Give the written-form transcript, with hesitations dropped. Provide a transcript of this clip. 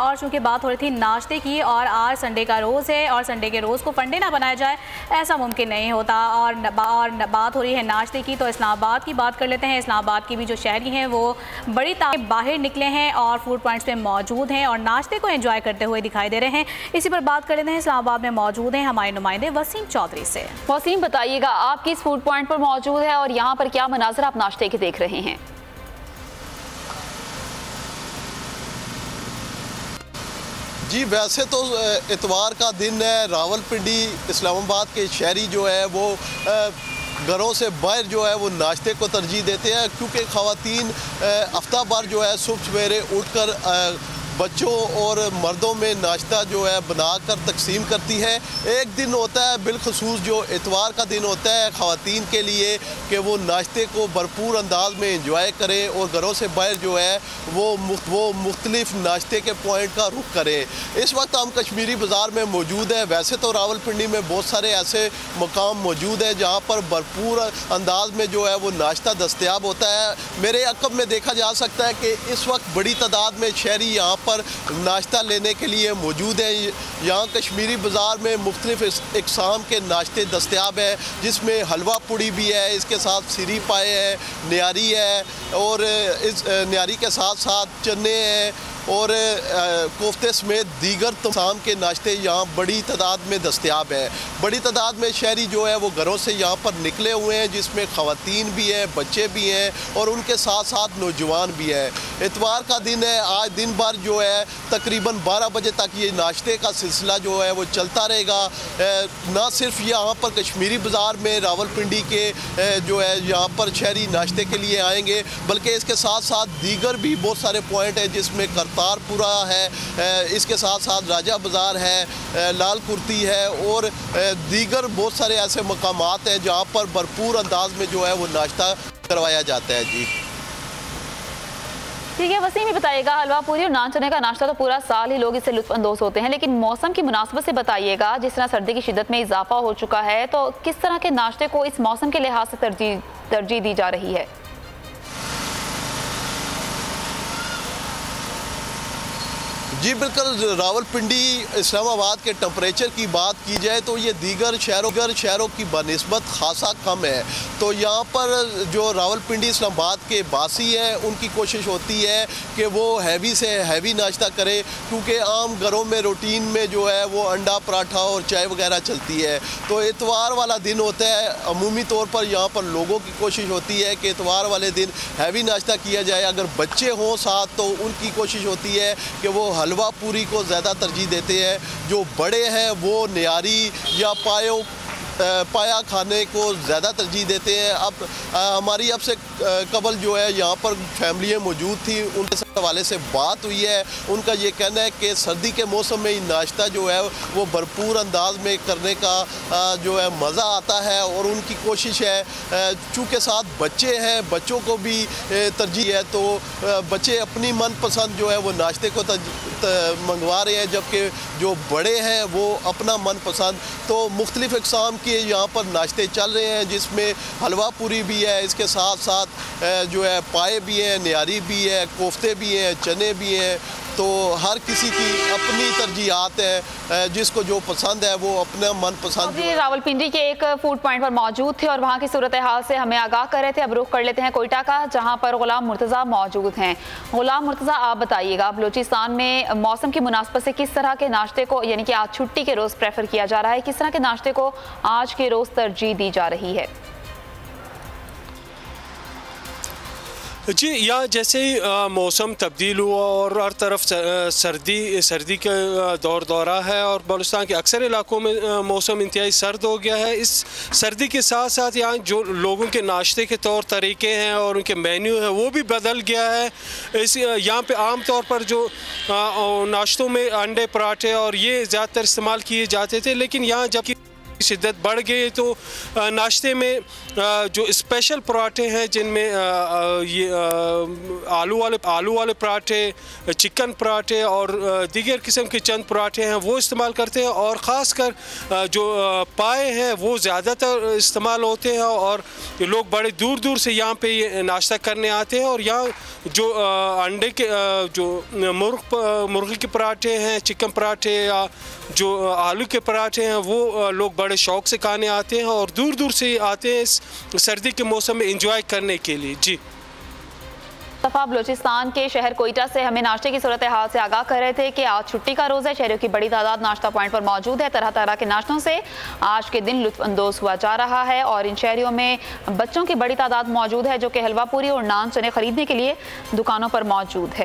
और चूंकि बात हो रही थी नाश्ते की और आज संडे का रोज़ है और संडे के रोज़ को फंडे ना बनाया जाए ऐसा मुमकिन नहीं होता। और बात हो रही है नाश्ते की तो इस्लामाबाद की बात कर लेते हैं। इस्लामाबाद की भी जो शहरी हैं वो बड़ी तादाद बाहर निकले हैं और फूड पॉइंट्स में मौजूद हैं और नाश्ते को एंजॉय करते हुए दिखाई दे रहे हैं। इसी पर बात कर लेते हैं। इस्लामाबाद में मौजूद हैं हमारे नुमाइंदे वसीम चौधरी से। वसीम, बताइएगा आप किस फूड पॉइंट पर मौजूद है और यहाँ पर क्या मनाज़र आप नाश्ते के देख रहे हैं? जी, वैसे तो इतवार का दिन है। रावलपिंडी इस्लामाबाद के शहरी जो है वो घरों से बाहर जो है वो नाश्ते को तरजीह देते हैं, क्योंकि ख़वातीन हफ्ता भर जो है सुबह सवेरे उठकर बच्चों और मर्दों में नाश्ता जो है बनाकर तकसीम करती है। एक दिन होता है बिलखसूस जो इतवार का दिन होता है ख़वातीन के लिए कि वो नाश्ते को भरपूर अंदाज में इंजॉय करें और घरों से बाहर जो है वो मुख्तलिफ नाश्ते के पॉइंट का रुख करें। इस वक्त हम कश्मीरी बाज़ार में मौजूद है। वैसे तो रावलपिंडी में बहुत सारे ऐसे मकाम मौजूद हैं जहाँ पर भरपूर अंदाज में जो है वो नाश्ता दस्तयाब होता है। मेरे अक़ब में देखा जा सकता है कि इस वक्त बड़ी तादाद में शहरी यहाँ पर नाश्ता लेने के लिए मौजूद है। यहाँ कश्मीरी बाज़ार में मुख्तलिफ इक़साम के नाश्ते दस्तयाब हैं, जिसमें हलवा पूड़ी भी है, इसके साथ सिरी पाए है, न्यारी है और इस न्यारी के साथ साथ चने हैं और कोफ्ते समेत दीगर तमाम के नाश्ते यहाँ बड़ी तादाद में दस्तयाब हैं। बड़ी तादाद में शहरी जो है वो घरों से यहाँ पर निकले हुए हैं, जिसमें ख़वातीन भी हैं, बच्चे भी हैं और उनके साथ साथ नौजवान भी हैं। इतवार का दिन है। आज दिन भर जो है तकरीबन 12 बजे तक ये नाश्ते का सिलसिला जो है वो चलता रहेगा। ना सिर्फ यहाँ पर कश्मीरी बाज़ार में रावलपिंडी के जो है यहाँ पर शहरी नाश्ते के लिए आएंगे, बल्कि इसके साथ साथ दीगर भी बहुत सारे पॉइंट हैं, जिसमें करतारपुरा है, इसके साथ साथ राजा बाज़ार है, लाल कुर्ती है और दीगर बहुत सारे ऐसे मकामात हैं जहाँ पर भरपूर अंदाज में जो है वो नाश्ता करवाया जाता है। जी ठीक है वसीम, ही बताइएगा हलवा पूरी और नान चने का नाश्ता तो पूरा साल ही लोग इससे लुत्फ़अंदोज़ होते हैं, लेकिन मौसम की मुनासबत से बताइएगा, जिस तरह सर्दी की शिद्दत में इजाफा हो चुका है तो किस तरह के नाश्ते को इस मौसम के लिहाज से तरजीह दी जा रही है? जी बिल्कुल, रावलपिंडी इस्लामाबाद के टेम्परेचर की बात की जाए तो ये दीगर शहरों की बनिस्बत खासा कम है। तो यहाँ पर जो रावलपिंडी इस्लामाबाद के बासी हैं उनकी कोशिश होती है कि वो हैवी से हैवी नाश्ता करें, क्योंकि आम घरों में रूटीन में जो है वो अंडा पराठा और चाय वगैरह चलती है। तो इतवार वाला दिन होता है, अमूमी तौर पर यहाँ पर लोगों की कोशिश होती है कि इतवार वाले दिन हैवी नाश्ता किया जाए। अगर बच्चे हों साथ तो उनकी कोशिश होती है कि वो हलवा पूरी को ज़्यादा तरजीह देते हैं। जो बड़े हैं वो न्यारी या पाया खाने को ज़्यादा तरजीह देते हैं। अब हमारी अब से कबल जो है यहाँ पर फैमिलियाँ मौजूद थी, उनके हवाले से बात हुई है। उनका ये कहना है कि सर्दी के मौसम में नाश्ता जो है वो भरपूर अंदाज में करने का जो है मज़ा आता है और उनकी कोशिश है, चूँकि साथ बच्चे हैं, बच्चों को भी तरजीह है, तो बच्चे अपनी मनपसंद जो है वो नाश्ते को मंगवा रहे हैं, जबकि जो बड़े हैं वो अपना मनपसंद। तो मुख्तलिफ़ इक़साम के यहाँ पर नाश्ते चल रहे हैं, जिसमें हलवा पूरी भी है, इसके साथ साथ जो है पाए भी हैं, न्यारी भी है, कोफ्ते भी हैं, चने भी हैं। तो हर किसी की अपनी तरजीहात है, जिसको जो पसंद है वो अपना मनपसंद। जी रावलपिंडी के एक फूड पॉइंट पर मौजूद थे और वहाँ की सूरत हाल से हमें आगाह कर रहे थे। अब रुख कर लेते हैं कोयटा का, जहाँ पर गुलाम मुर्तज़ा मौजूद हैं। गुलाम मुर्तज़ा, आप बताइएगा बलूचिस्तान में मौसम की मुनासबत से किस तरह के नाश्ते को, यानी कि आज छुट्टी के रोज़ प्रेफर किया जा रहा है, किस तरह के नाश्ते को आज के रोज़ तरजीह दी जा रही है? जी, यहाँ जैसे ही मौसम तब्दील हुआ और हर तरफ सर्दी का दौरा है और बलूचिस्तान के अक्सर इलाकों में मौसम इंतहाई सर्द हो गया है। इस सर्दी के साथ साथ यहाँ जो लोगों के नाश्ते के तौर तरीके हैं और उनके मेन्यू है वो भी बदल गया है। इस यहाँ पे आम तौर पर जो नाश्तों में अंडे पराठे और ये ज़्यादातर इस्तेमाल किए जाते थे, लेकिन यहाँ जबकि शिद्दत बढ़ गई तो नाश्ते में जो स्पेशल पराठे हैं जिनमें ये आलू वाले पराठे, चिकन पराठे और दीगर किस्म के चंद पराठे हैं वो इस्तेमाल करते हैं। और ख़ासकर जो पाए हैं वो ज़्यादातर इस्तेमाल होते हैं और लोग बड़े दूर दूर से यहाँ पे ये नाश्ता करने आते हैं। और यहाँ जो अंडे के जो मुर्गी के पराठे हैं, चिकन पराठे या जो आलू के पराठे हैं वो लोग बड़े शौक से खाने आते हैं और दूर दूर से आते हैं इस सर्दी के मौसम में एंजॉय करने के लिए। जी मुस्तफा बलूचिस्तान के शहर कोयटा से हमें नाश्ते की सूरत हाल से आगाह कर रहे थे कि आज छुट्टी का रोज़ है। शहरियों की बड़ी तादाद नाश्ता पॉइंट पर मौजूद है। तरह तरह के नाश्तों से आज के दिन लुत्फअंदोज हुआ जा रहा है और इन शहरियों में बच्चों की बड़ी तादाद मौजूद है जो कि हलवा पूरी और नान चने खरीदने के लिए दुकानों पर मौजूद है।